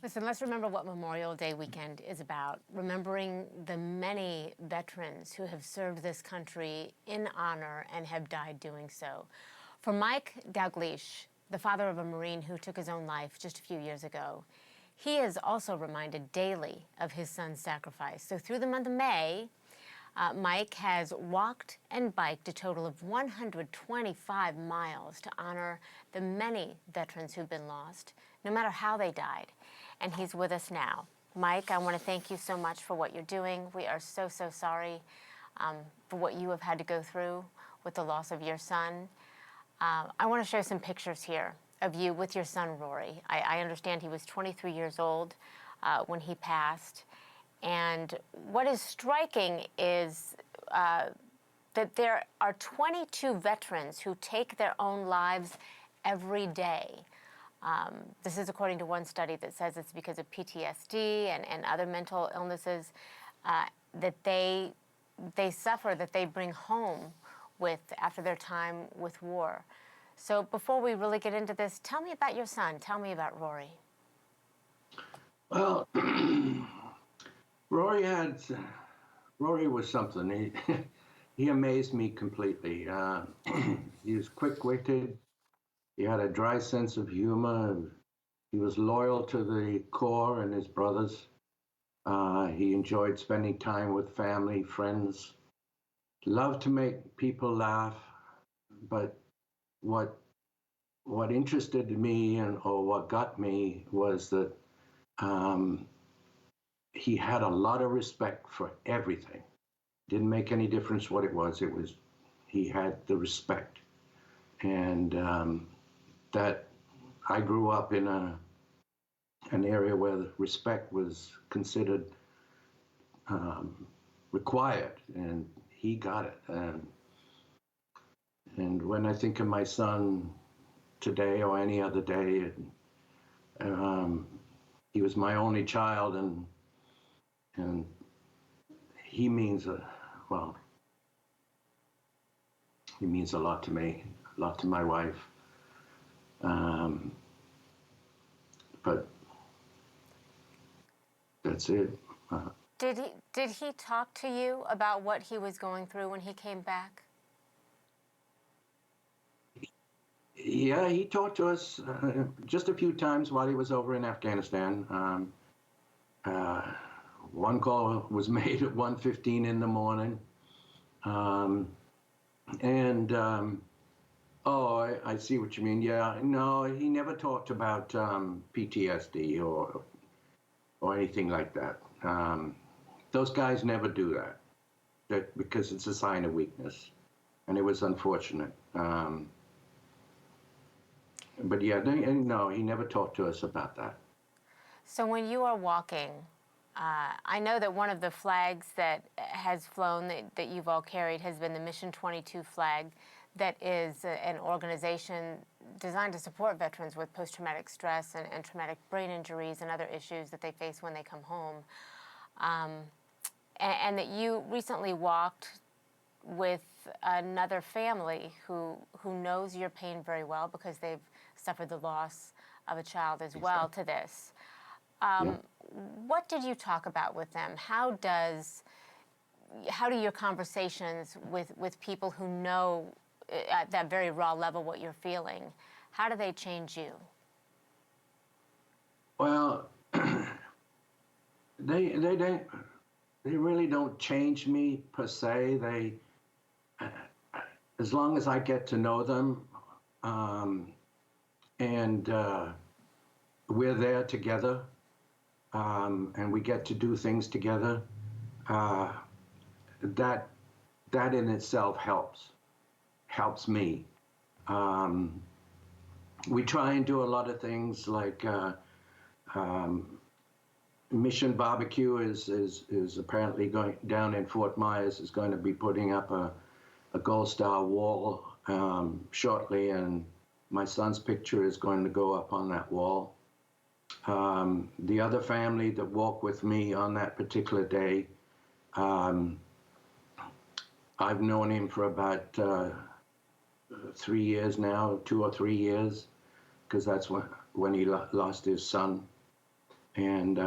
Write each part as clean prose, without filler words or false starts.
Listen, let's remember what Memorial Day weekend is about. Remembering the many veterans who have served this country in honor and have died doing so. For Mike Dalgleish, the father of a Marine who took his own life just a few years ago, he is also reminded daily of his son's sacrifice. So through the month of May, Mike has walked and biked a total of 125 miles to honor the many veterans who've been lost, no matter how they died. And he's with us now. Mike, I want to thank you so much for what you're doing. We are so, so sorry for what you have had to go through with the loss of your son. I want to show some pictures here of you with your son, Rory. I understand he was 23 years old when he passed. And what is striking is that there are 22 veterans who take their own lives every day. This is according to one study that says it's because of PTSD and other mental illnesses that they suffer, that they bring home with after their time with war. So before we really get into this, tell me about your son. Tell me about Rory. Well, Rory was something. He amazed me completely. He was quick-witted. He had a dry sense of humor. He was loyal to the Corps and his brothers. He enjoyed spending time with family, friends. Loved to make people laugh. But what interested me or what got me was that he had a lot of respect for everything. Didn't make any difference what it was. He had the respect, and that I grew up in an area where the respect was considered required, and he got it. And when I think of my son today or any other day, he was my only child, and he means he means a lot to me, a lot to my wife. But that's it. Did he talk to you about what he was going through when he came back? Yeah, he talked to us just a few times while he was over in Afghanistan. One call was made at 1:15 in the morning. I see what you mean. Yeah, no, he never talked about PTSD or anything like that. Those guys never do that because it's a sign of weakness, and it was unfortunate. But yeah, no, he never talked to us about that. So when you are walking, I know that one of the flags that has flown that you've all carried has been the Mission 22 flag, that is an organization designed to support veterans with post-traumatic stress and traumatic brain injuries and other issues that they face when they come home. And that you recently walked with another family who knows your pain very well because they've suffered the loss of a child as well to this. Yeah. What did you talk about with them? How do your conversations with people who know at that very raw level what you're feeling, how do they change you? Well, they really don't change me per se. As long as I get to know them, and we're there together, and we get to do things together, that in itself helps me. We try and do a lot of things like Mission Barbecue is apparently going down in Fort Myers, is going to be putting up a Gold Star wall shortly, and my son's picture is going to go up on that wall. The other family that walked with me on that particular day, I've known him for about 3 years now, 2 or 3 years, because that's when he lost his son. And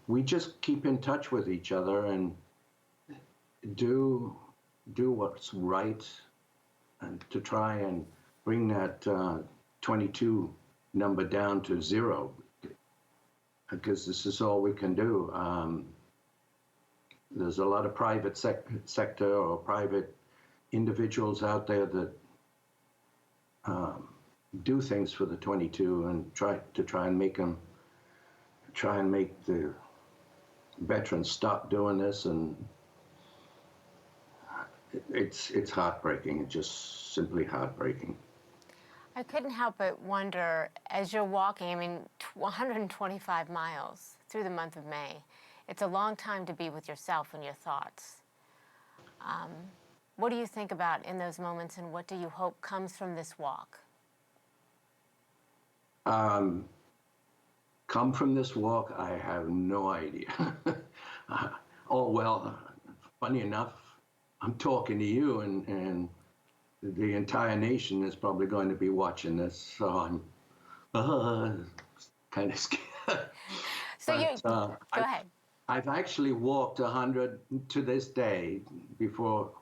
we just keep in touch with each other and do what's right, and to try and bring that 22 number down to 0, because this is all we can do. There's a lot of private sector or private individuals out there that do things for the 22 and try and make the veterans stop doing this, and it's heartbreaking. It's just simply heartbreaking. I couldn't help but wonder, as you're walking, I mean, 125 miles through the month of May, it's a long time to be with yourself and your thoughts. What do you think about in those moments, and what do you hope comes from this walk? Come from this walk, I have no idea. Oh, well, funny enough, I'm talking to you, and the entire nation is probably going to be watching this, so I'm kind of scared. So But, go ahead. I've actually walked 100 to this day. Before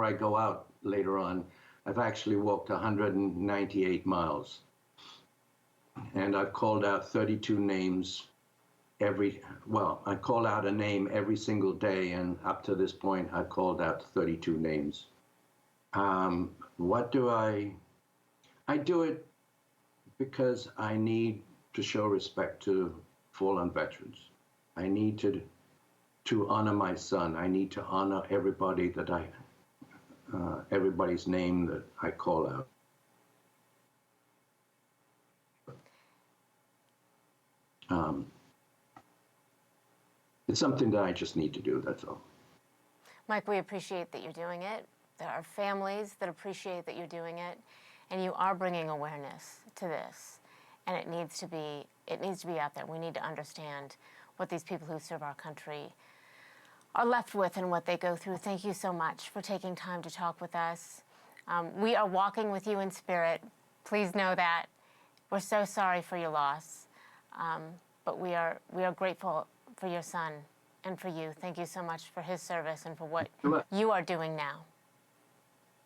I go out later on, I've actually walked 198 miles. And I've called out 32 names I call out a name every single day, and up to this point, I've called out 32 names. What do I do it because I need to show respect to fallen veterans. I need to honor my son. I need to honor everybody that everybody's name that I call out. It's something that I just need to do, that's all. Mike, we appreciate that you're doing it. There are families that appreciate that you're doing it, and you are bringing awareness to this. And it needs to be out there. We need to understand what these people who serve our country are left with and what they go through. Thank you so much for taking time to talk with us. We are walking with you in spirit. Please know that. We're so sorry for your loss, but we are grateful for your son and for you. Thank you so much for his service and for what you are doing now.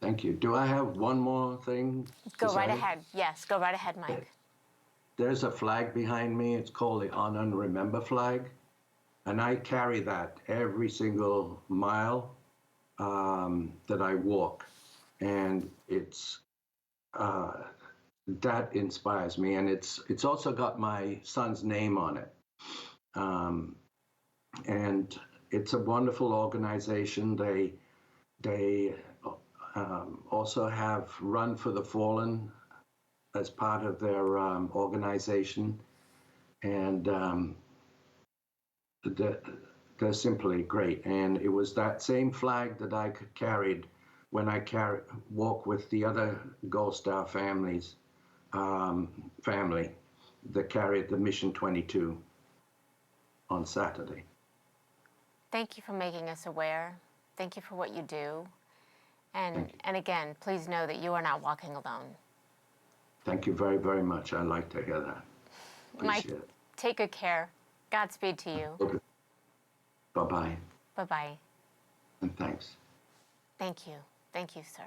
Thank you. Do I have one more thing? Go right ahead. Yes, go right ahead, Mike. There's a flag behind me. It's called the Honor and Remember flag. And I carry that every single mile that I walk. And it's that inspires me. And it's also got my son's name on it. And it's a wonderful organization. They also have Run for the Fallen as part of their organization, and they're simply great. And it was that same flag that I carried when I walk with the other Gold Star family that carried the Mission 22 on Saturday. Thank you for making us aware. Thank you for what you do. And again, please know that you are not walking alone. Thank you very, very much. I like to hear that. Mike, take good care. Godspeed to you. Okay. Bye-bye. Bye-bye. And thanks. Thank you. Thank you, sir.